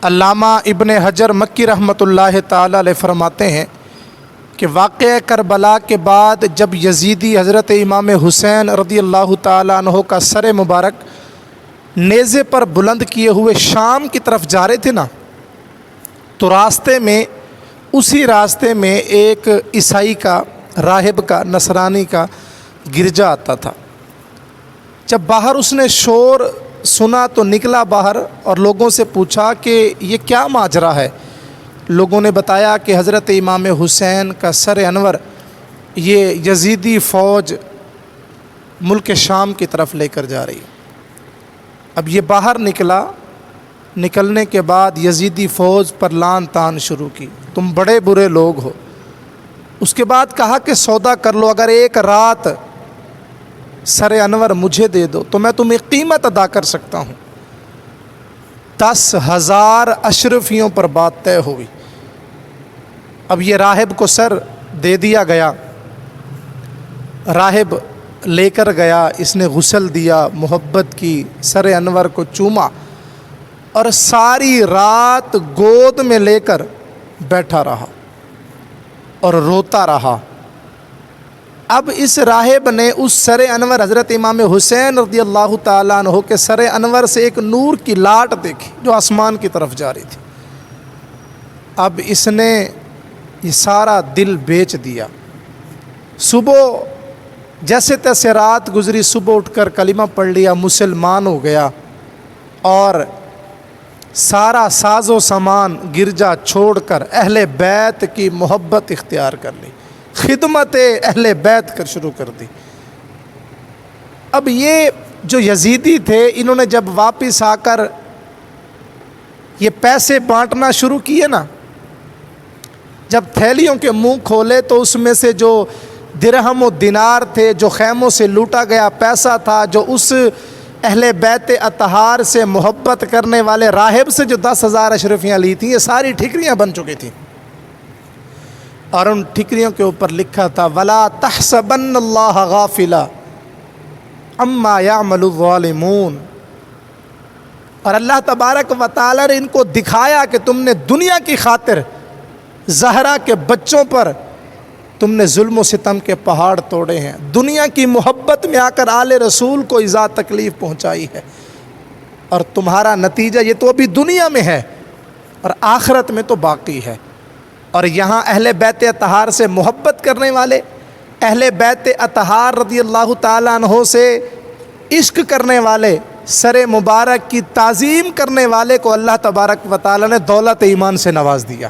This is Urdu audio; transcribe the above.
علامہ ابن حجر مکی رحمۃ اللہ تعالی علیہ فرماتے ہیں کہ واقعہ کربلا کے بعد جب یزیدی حضرت امام حسین رضی اللہ تعالی عنہ کا سر مبارک نیزے پر بلند کیے ہوئے شام کی طرف جا رہے تھے نا، تو راستے میں اسی راستے میں ایک عیسائی کا، راہب کا، نصرانی کا گرجا آتا تھا۔ جب باہر اس نے شور سنا تو نکلا باہر اور لوگوں سے پوچھا کہ یہ کیا ماجرا ہے۔ لوگوں نے بتایا کہ حضرت امام حسین کا سر انور یہ یزیدی فوج ملک شام کی طرف لے کر جا رہی ہے۔ اب یہ باہر نکلا، نکلنے کے بعد یزیدی فوج پر لان تان شروع کی، تم بڑے برے لوگ ہو۔ اس کے بعد کہا کہ سودا کر لو، اگر ایک رات سر انور مجھے دے دو تو میں تمہیں قیمت ادا کر سکتا ہوں۔ 10,000 اشرفیوں پر بات طے ہوئی۔ اب یہ راہب کو سر دے دیا گیا، راہب لے کر گیا، اس نے غسل دیا، محبت کی، سر انور کو چوما اور ساری رات گود میں لے کر بیٹھا رہا اور روتا رہا۔ اب اس راہب نے اس سر انور حضرت امام حسین رضی اللہ تعالیٰ عنہ کے سر انور سے ایک نور کی لاٹ دیکھی جو آسمان کی طرف جا رہی تھی۔ اب اس نے یہ سارا دل بیچ دیا۔ صبح جیسے تیسے رات گزری، صبح اٹھ کر کلمہ پڑھ لیا، مسلمان ہو گیا اور سارا ساز و سامان گرجا چھوڑ کر اہل بیت کی محبت اختیار کر لی، خدمت اہل بیت کر شروع کر دی۔ اب یہ جو یزیدی تھے، انہوں نے جب واپس آ کر یہ پیسے بانٹنا شروع کیے نا، جب تھیلیوں کے منہ کھولے تو اس میں سے جو درہم و دینار تھے، جو خیموں سے لوٹا گیا پیسہ تھا، جو اس اہل بیت اطہار سے محبت کرنے والے راہب سے جو 10,000 اشرفیاں لی تھیں، یہ ساری ٹھکریاں بن چکی تھیں۔ اور ان ٹھکریوں کے اوپر لکھا تھا وَلَا تَحْسَبَنَّ اللَّهَ غَافِلًا عَمَّا يَعْمَلُ الظَّالِمُونَ۔ اور اللہ تبارک و تعالی نے ان کو دکھایا کہ تم نے دنیا کی خاطر زہرا کے بچوں پر تم نے ظلم و ستم کے پہاڑ توڑے ہیں، دنیا کی محبت میں آ کر آل رسول کو ایذا تکلیف پہنچائی ہے، اور تمہارا نتیجہ یہ تو ابھی دنیا میں ہے اور آخرت میں تو باقی ہے۔ اور یہاں اہل بیت اطہار سے محبت کرنے والے، اہل بیت اطہار رضی اللہ تعالیٰ عنہ سے عشق کرنے والے، سر مبارک کی تعظیم کرنے والے کو اللہ تبارک و تعالیٰ نے دولت ایمان سے نواز دیا۔